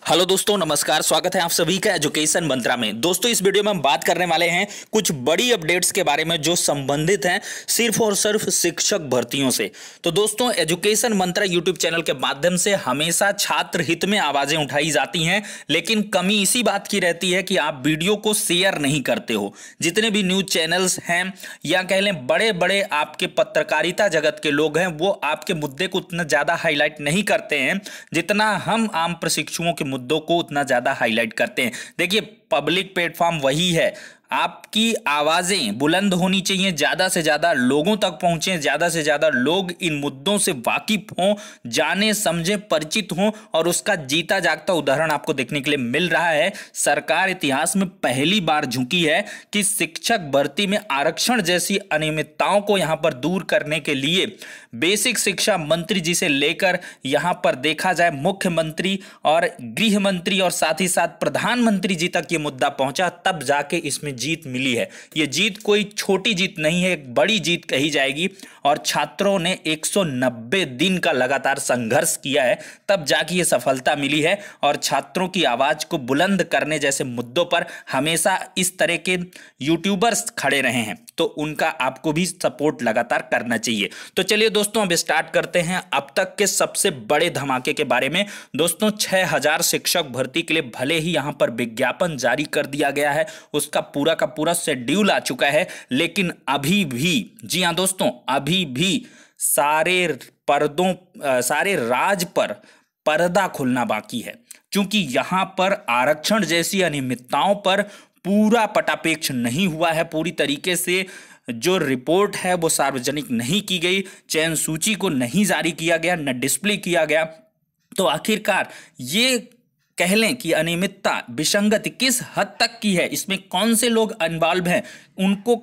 Hello दोस्तों, नमस्कार। स्वागत है आप सभी का एजुकेशन मंत्रा में। दोस्तों, इस वीडियो में हम बात करने वाले हैं कुछ बड़ी अपडेट्स के बारे में जो संबंधित हैं सिर्फ और सिर्फ शिक्षक भर्तियों से। तो दोस्तों, एजुकेशन मंत्रा यूट्यूब चैनल के माध्यम से हमेशा छात्र हित में आवाजें उठाई जाती हैं, लेकिन कमी इसी बात की रहती है कि आप वीडियो को शेयर नहीं करते हो। जितने भी न्यूज चैनल्स हैं या कह लें बड़े बड़े आपके पत्रकारिता जगत के लोग हैं, वो आपके मुद्दे को उतना ज्यादा हाईलाइट नहीं करते हैं जितना हम आम प्रशिक्षुओं के मुद्दों को उतना ज्यादा हाईलाइट करते हैं। देखिए, पब्लिक प्लेटफॉर्म वही है, आपकी आवाजें बुलंद होनी चाहिए, ज्यादा से ज्यादा लोगों तक पहुंचे, ज्यादा से ज्यादा लोग इन मुद्दों से वाकिफ हों, जाने समझे, परिचित हों। और उसका जीता जागता उदाहरण आपको देखने के लिए मिल रहा है। सरकार इतिहास में पहली बार झुकी है कि शिक्षक भर्ती में आरक्षण जैसी अनियमितताओं को यहां पर दूर करने के लिए बेसिक शिक्षा मंत्री जी से लेकर यहां पर देखा जाए मुख्यमंत्री और गृह मंत्री और साथ ही साथ प्रधानमंत्री जी तक ये मुद्दा पहुंचा, तब जाके इसमें जीत मिली है। ये जीत कोई छोटी जीत नहीं है, एक बड़ी जीत कही जाएगी। और छात्रों ने 190 दिन का लगातार संघर्ष किया है, तब जाके ये सफलता मिली है। और छात्रों की आवाज को बुलंद करने जैसे मुद्दों पर हमेशा इस तरह के यूट्यूबर्स खड़े रहे हैं, तो उनका आपको भी सपोर्ट लगातार करना चाहिए। तो चलिए दोस्तों, अब स्टार्ट करते हैं अब तक के सबसे बड़े धमाके के बारे में। दोस्तों, 6000 शिक्षक भर्ती के लिए भले ही यहां पर विज्ञापन जारी कर दिया गया है, उसका पूरा का पूरा शेड्यूल आ चुका है, लेकिन अभी भी, जी हां दोस्तों, अभी भी सारे राज पर पर्दा खुलना बाकी है, क्योंकि यहां पर आरक्षण जैसी अनियमितताओं पर पूरा पटापेक्ष नहीं हुआ है। पूरी तरीके से जो रिपोर्ट है वो सार्वजनिक नहीं की गई, चयन सूची को नहीं जारी किया गया, न डिस्प्ले किया गया। तो आखिरकार ये कह लें कि अनियमितता, विसंगति किस हद तक की है, इसमें कौन से लोग इन्वॉल्व हैं, उनको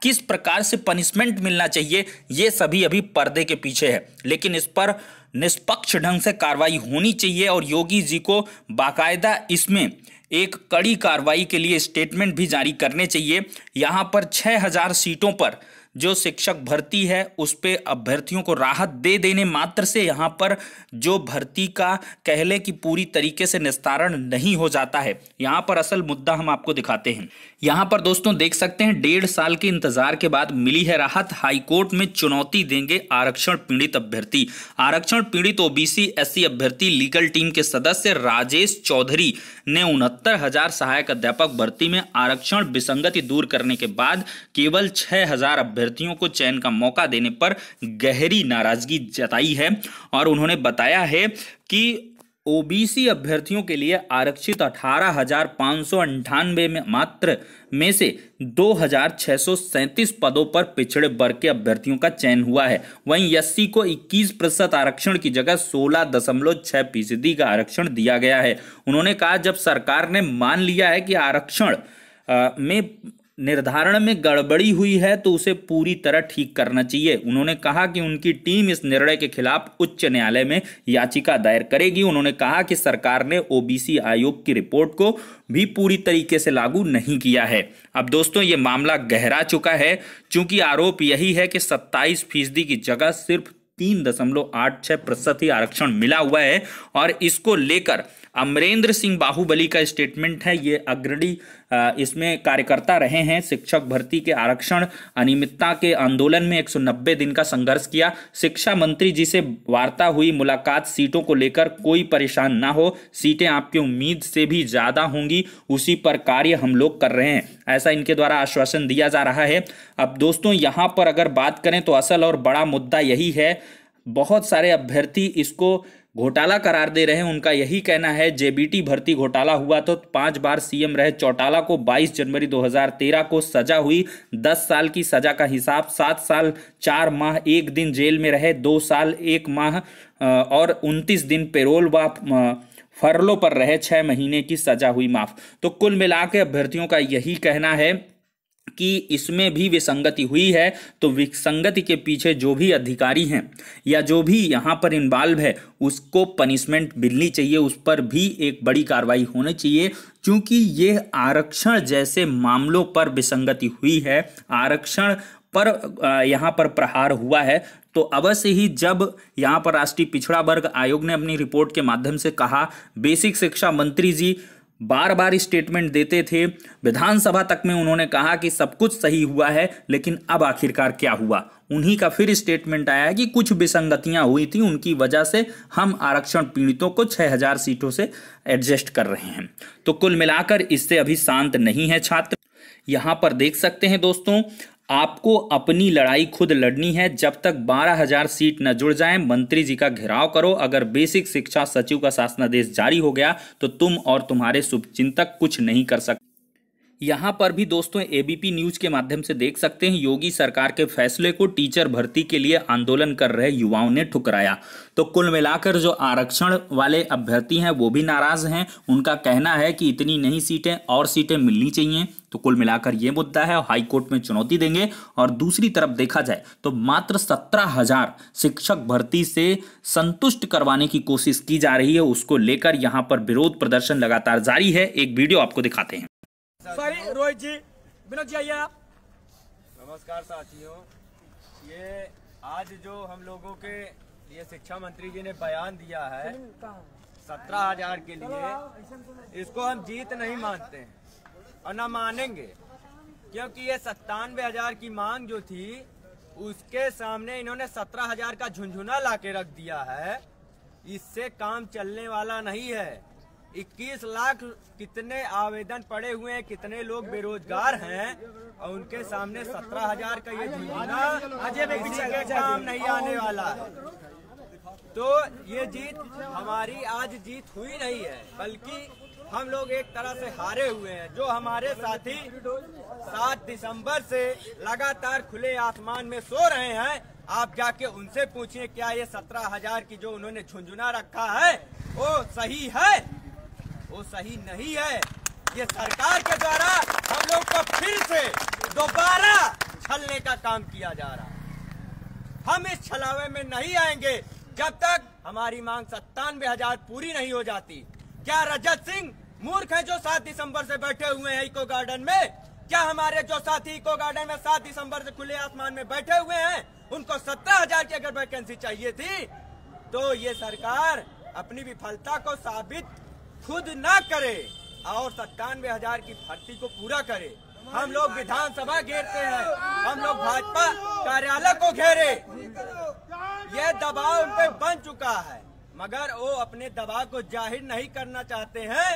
किस प्रकार से पनिशमेंट मिलना चाहिए, ये सभी अभी पर्दे के पीछे है। लेकिन इस पर निष्पक्ष ढंग से कार्रवाई होनी चाहिए और योगी जी को बाकायदा इसमें एक कड़ी कार्रवाई के लिए स्टेटमेंट भी जारी करने चाहिए। यहां पर 6000 सीटों पर जो शिक्षक भर्ती है उस पे अभ्यर्थियों को राहत दे देने मात्र से यहां पर जो भर्ती का कह लें कि पूरी तरीके से निस्तारण नहीं हो जाता है। यहां पर असल मुद्दा हम आपको दिखाते हैं। यहां पर दोस्तों देख सकते हैं, 1.5 साल के इंतजार के बाद मिली है राहत। हाईकोर्ट में चुनौती देंगे आरक्षण पीड़ित अभ्यर्थी। आरक्षण पीड़ित ओबीसी एससी अभ्यर्थी लीगल टीम के सदस्य राजेश चौधरी ने 69,000 सहायक अध्यापक भर्ती में आरक्षण विसंगति दूर करने के बाद केवल 6000 अभ्यर्थियों को चयन का मौका देने पर गहरी नाराजगी जताई है। और उन्होंने बताया है कि ओबीसी अभ्यर्थियों के लिए आरक्षित 18,598 में मात्र में से 2,637 पदों पर पिछड़े वर्ग के अभ्यर्थियों का चयन हुआ है। वहीं एससी को 21% आरक्षण की जगह 16.6% का आरक्षण दिया गया है। उन्होंने कहा, जब सरकार ने मान लिया है कि आरक्षण में निर्धारण में गड़बड़ी हुई है तो उसे पूरी तरह ठीक करना चाहिए। उन्होंने कहा कि उनकी टीम इस निर्णय के खिलाफ उच्च न्यायालय में याचिका दायर करेगी। उन्होंने कहा कि सरकार ने ओबीसी आयोग की रिपोर्ट को भी पूरी तरीके से लागू नहीं किया है। अब दोस्तों, ये मामला गहरा चुका है, क्योंकि आरोप यही है कि 27% की जगह सिर्फ 3.86% ही आरक्षण मिला हुआ है। और इसको लेकर अमरेंद्र सिंह बाहुबली का स्टेटमेंट है। ये अग्रणी इसमें कार्यकर्ता रहे हैं, शिक्षक भर्ती के आरक्षण अनियमितता के आंदोलन में 190 दिन का संघर्ष किया। शिक्षा मंत्री जी से वार्ता हुई, मुलाकात, सीटों को लेकर कोई परेशान ना हो, सीटें आपकी उम्मीद से भी ज्यादा होंगी, उसी पर कार्य हम लोग कर रहे हैं, ऐसा इनके द्वारा आश्वासन दिया जा रहा है। अब दोस्तों, यहां पर अगर बात करें तो असल और बड़ा मुद्दा यही है, बहुत सारे अभ्यर्थी इसको घोटाला करार दे रहे हैं। उनका यही कहना है, जेबीटी भर्ती घोटाला हुआ तो 5 बार सीएम रहे चौटाला को 22 जनवरी 2013 को सजा हुई। 10 साल की सजा का हिसाब, 7 साल 4 माह 1 दिन जेल में रहे, 2 साल 1 माह और 29 दिन पेरोल व फरलो पर रहे, 6 महीने की सजा हुई माफ। तो कुल मिला के अभ्यर्थियों का यही कहना है कि इसमें भी विसंगति हुई है। तो विसंगति के पीछे जो भी अधिकारी हैं या जो भी यहाँ पर इन्वॉल्व है उसको पनिशमेंट मिलनी चाहिए, उस पर भी एक बड़ी कार्रवाई होनी चाहिए, क्योंकि ये आरक्षण जैसे मामलों पर विसंगति हुई है, आरक्षण पर यहाँ पर प्रहार हुआ है, तो अवश्य ही जब यहाँ पर राष्ट्रीय पिछड़ा वर्ग आयोग ने अपनी रिपोर्ट के माध्यम से कहा, बेसिक शिक्षा मंत्री जी बार बार स्टेटमेंट देते थे, विधानसभा तक में उन्होंने कहा कि सब कुछ सही हुआ है, लेकिन अब आखिरकार क्या हुआ? उन्हीं का फिर स्टेटमेंट आया कि कुछ विसंगतियां हुई थी, उनकी वजह से हम आरक्षण पीड़ितों को 6000 सीटों से एडजस्ट कर रहे हैं। तो कुल मिलाकर इससे अभी शांत नहीं है छात्र। यहां पर देख सकते हैं दोस्तों, आपको अपनी लड़ाई खुद लड़नी है। जब तक 12,000 सीट न जुड़ जाएं, मंत्री जी का घेराव करो। अगर बेसिक शिक्षा सचिव का शासनादेश जारी हो गया तो तुम और तुम्हारे शुभचिंतक कुछ नहीं कर सकते। यहां पर भी दोस्तों एबीपी न्यूज के माध्यम से देख सकते हैं, योगी सरकार के फैसले को टीचर भर्ती के लिए आंदोलन कर रहे युवाओं ने ठुकराया। तो कुल मिलाकर जो आरक्षण वाले अभ्यर्थी हैं वो भी नाराज हैं। उनका कहना है कि इतनी नहीं सीटें और सीटें मिलनी चाहिए। तो कुल मिलाकर ये मुद्दा है, हाईकोर्ट में चुनौती देंगे। और दूसरी तरफ देखा जाए तो मात्र 17,000 शिक्षक भर्ती से संतुष्ट करवाने की कोशिश की जा रही है। उसको लेकर यहां पर विरोध प्रदर्शन लगातार जारी है। एक वीडियो आपको दिखाते हैं। सॉरी रोहित जी, विनोद जी आइए आप। नमस्कार साथियों, ये आज जो हम लोगों के ये शिक्षा मंत्री जी ने बयान दिया है 17,000 के लिए, इसको हम जीत नहीं मानते हैं और ना मानेंगे, क्योंकि ये 97,000 की मांग जो थी उसके सामने इन्होंने 17,000 का झुंझुना लाके रख दिया है। इससे काम चलने वाला नहीं है। 21 लाख कितने आवेदन पड़े हुए हैं, कितने लोग बेरोजगार हैं और उनके सामने 17,000 का ये झुंझुना किसी के काम नहीं आने वाला है। तो ये जीत हमारी आज जीत हुई नहीं है, बल्कि हम लोग एक तरह से हारे हुए हैं। जो हमारे साथी 7 दिसंबर से लगातार खुले आसमान में सो रहे हैं, आप जाके उनसे पूछिए क्या ये 17,000 की जो उन्होंने झुंझुना रखा है वो सही है? वो सही नहीं है। ये सरकार के द्वारा हम लोग को फिर से दोबारा छलने का काम किया जा रहा है। हम इस छलावे में नहीं आएंगे जब तक हमारी मांग 97,000 पूरी नहीं हो जाती। क्या रजत सिंह मूर्ख हैं जो 7 दिसंबर से बैठे हुए हैं इको गार्डन में? क्या हमारे जो साथी इको गार्डन में 7 दिसंबर से खुले आसमान में बैठे हुए हैं, उनको 17,000 की अगर वैकेंसी चाहिए थी तो ये सरकार अपनी विफलता को साबित खुद ना करे और 97,000 की भर्ती को पूरा करे। हम लोग विधानसभा घेरते हैं, हम लोग भाजपा कार्यालय को घेरे। यह दबाव उन पे बन चुका है, मगर वो अपने दबाव को जाहिर नहीं करना चाहते हैं,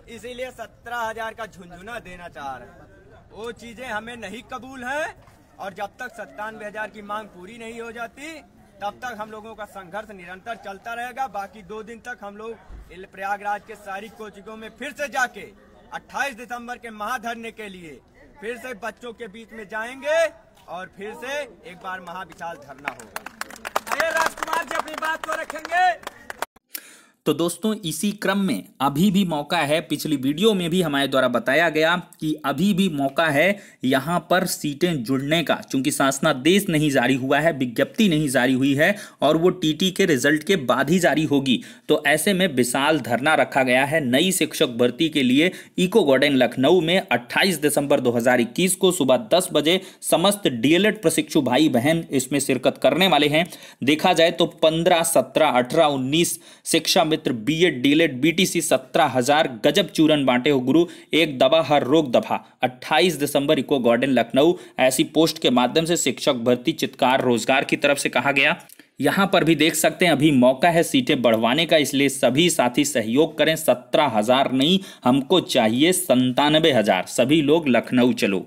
इसीलिए 17,000 का झुंझुना देना चाह रहे हैं। वो चीजें हमें नहीं कबूल है और जब तक 97,000 की मांग पूरी नहीं हो जाती तब तक हम लोगों का संघर्ष निरंतर चलता रहेगा। बाकी 2 दिन तक हम लोग प्रयागराज के सारी कोचिंगों में फिर से जाके 28 दिसंबर के महाधरने के लिए फिर से बच्चों के बीच में जाएंगे और फिर से एक बार महाविशाल धरना होगा। अरे राजकुमार जी अपनी बात को रखेंगे। तो दोस्तों इसी क्रम में अभी भी मौका है, पिछली वीडियो में भी हमारे द्वारा बताया गया कि अभी भी मौका है यहां पर सीटें जुड़ने का, क्योंकि शासनादेश नहीं जारी हुआ है, विज्ञप्ति नहीं जारी हुई है और वो टीटी के रिजल्ट के बाद ही जारी होगी। तो ऐसे में विशाल धरना रखा गया है नई शिक्षक भर्ती के लिए इको गार्डन लखनऊ में 28 दिसंबर 2021 को सुबह 10 बजे समस्त डीएलएड प्रशिक्षु भाई बहन इसमें शिरकत करने वाले हैं। देखा जाए तो 15, 17, 18, 19 शिक्षा मित्र बीएड डीएलएड बीटीसी 17,000 गजब चूरन बांटे हो गुरु, एक दबा हर रोग दफा। 28 दिसंबर इको गार्डन लखनऊ, ऐसी पोस्ट के माध्यम से शिक्षक भर्ती चित्कार रोजगार की तरफ से कहा गया। यहां पर भी देख सकते हैं अभी मौका है सीटें बढ़वाने का, इसलिए सभी साथी सहयोग करें। 17,000 नहीं, हमको चाहिए 97,000। सभी लोग लखनऊ चलो।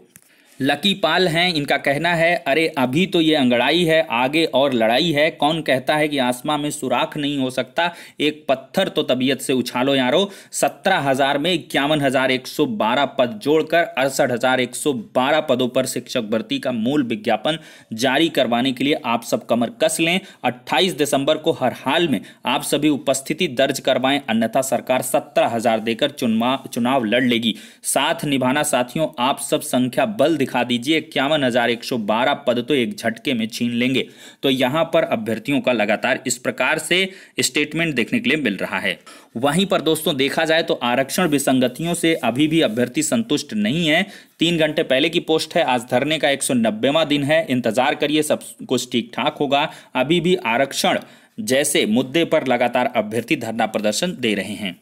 लकी पाल हैं, इनका कहना है अरे अभी तो ये अंगड़ाई है, आगे और लड़ाई है। कौन कहता है कि आसमां में सुराख नहीं हो सकता, एक पत्थर तो तबीयत से उछालो यारो। 17,000 में 51,112 पद जोड़कर 68,112 पदों पर शिक्षक भर्ती का मूल विज्ञापन जारी करवाने के लिए आप सब कमर कस लें। 28 दिसंबर को हर हाल में आप सभी उपस्थिति दर्ज करवाएं, अन्यथा सरकार 17,000 देकर चुनाव लड़ लेगी। साथ निभाना साथियों, आप सब संख्या बल दिखा दिखा दीजिए, 51,112 पद तो एक झटके में छीन लेंगे। तो यहाँ पर अभ्यर्थियों का लगातार इस प्रकार से स्टेटमेंट देखने के लिए मिल रहा है। वहीं पर दोस्तों देखा जाए तो आरक्षण विसंगतियों से अभी भी अभ्यर्थी संतुष्ट नहीं है। 3 घंटे पहले की पोस्ट है, आज धरने का 190वां दिन है। इंतजार करिए, सब कुछ ठीक ठाक होगा। अभी भी आरक्षण जैसे मुद्दे पर लगातार अभ्यर्थी धरना प्रदर्शन दे रहे हैं।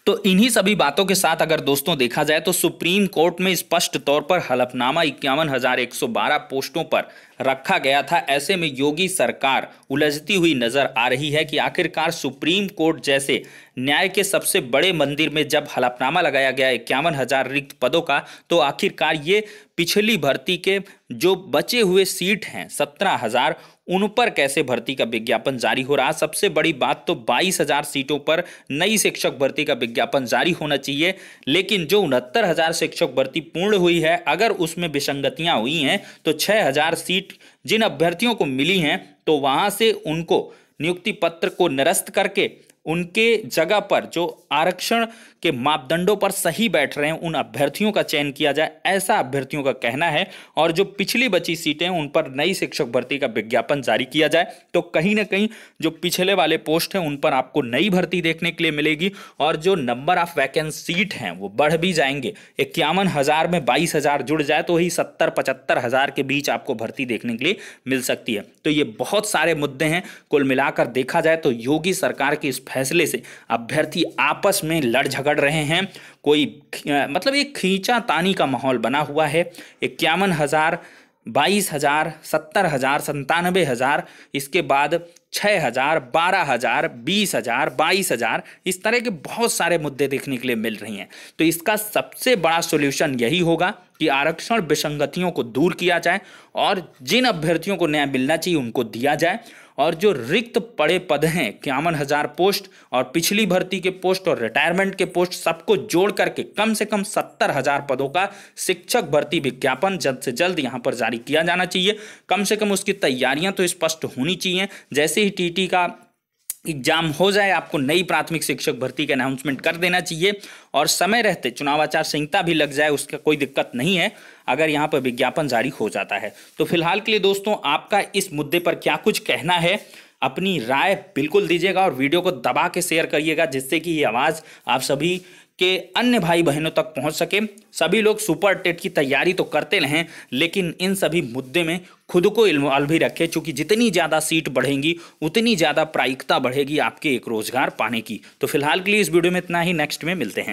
तो इन्हीं सभी बातों के साथ अगर दोस्तों देखा जाए तो सुप्रीम कोर्ट में स्पष्ट तौर पर हलफनामा 51,112 पोस्टों पर रखा गया था। ऐसे में योगी सरकार उलझती हुई नजर आ रही है कि आखिरकार सुप्रीम कोर्ट जैसे न्याय के सबसे बड़े मंदिर में जब हलफनामा लगाया गया 51,000 रिक्त पदों का, तो आखिरकार ये पिछली भर्ती के जो बचे हुए सीट हैं 17,000, उन पर कैसे भर्ती का विज्ञापन जारी हो रहा। सबसे बड़ी बात तो 22,000 सीटों पर नई शिक्षक भर्ती का विज्ञापन जारी होना चाहिए, लेकिन जो 69,000 शिक्षक भर्ती पूर्ण हुई है, अगर उसमें विसंगतियां हुई हैं तो 6,000 सीट जिन अभ्यर्थियों को मिली हैं तो वहां से उनको नियुक्ति पत्र को निरस्त करके उनके जगह पर जो आरक्षण के मापदंडों पर सही बैठ रहे हैं उन अभ्यर्थियों का चयन किया जाए, ऐसा अभ्यर्थियों का कहना है। और जो पिछली बची सीटें उन पर नई शिक्षक भर्ती का विज्ञापन जारी किया जाए, तो कहीं ना कहीं जो पिछले वाले पोस्ट हैं उन पर आपको नई भर्ती देखने के लिए मिलेगी और जो नंबर ऑफ वैकेंसी सीट हैं वो बढ़ भी जाएंगे। 51,000 में 22,000 जुड़ जाए तो वही 70-75,000 के बीच आपको भर्ती देखने के लिए मिल सकती है। तो ये बहुत सारे मुद्दे हैं। कुल मिलाकर देखा जाए तो योगी सरकार के इस फैसले से अभ्यर्थी आपस में लड़ झगड़ रहे हैं। कोई मतलब एक खींचातानी का माहौल बना हुआ है। 51,000, 22,000, 70,000, 97,000, इसके बाद 6,000, 12,000, 20,000, 22,000, इस तरह के बहुत सारे मुद्दे देखने के लिए मिल रही हैं। तो इसका सबसे बड़ा सॉल्यूशन यही होगा कि आरक्षण विसंगतियों को दूर किया जाए और जिन अभ्यर्थियों को न्याय मिलना चाहिए उनको दिया जाए, और जो रिक्त पड़े पद हैं 51,000 पोस्ट और पिछली भर्ती के पोस्ट और रिटायरमेंट के पोस्ट सबको जोड़ करके कम से कम 70,000 पदों का शिक्षक भर्ती विज्ञापन जल्द से जल्द यहां पर जारी किया जाना चाहिए। कम से कम उसकी तैयारियां तो स्पष्ट होनी चाहिए। जैसे ही टीटी का एग्जाम हो जाए आपको नई प्राथमिक शिक्षक भर्ती का अनाउंसमेंट कर देना चाहिए और समय रहते चुनाव आचार संहिता भी लग जाए, उसका कोई दिक्कत नहीं है अगर यहाँ पर विज्ञापन जारी हो जाता है। तो फिलहाल के लिए दोस्तों आपका इस मुद्दे पर क्या कुछ कहना है, अपनी राय बिल्कुल दीजिएगा और वीडियो को दबा के शेयर करिएगा जिससे कि ये आवाज़ आप सभी के अन्य भाई बहनों तक पहुंच सके। सभी लोग सुपर टेट की तैयारी तो करते रहें, लेकिन इन सभी मुद्दे में खुद को इन्वॉल्व भी रखें, क्योंकि जितनी ज़्यादा सीट बढ़ेंगी उतनी ज़्यादा प्रायिकता बढ़ेगी आपके एक रोजगार पाने की। तो फिलहाल के लिए इस वीडियो में इतना ही, नेक्स्ट में मिलते हैं।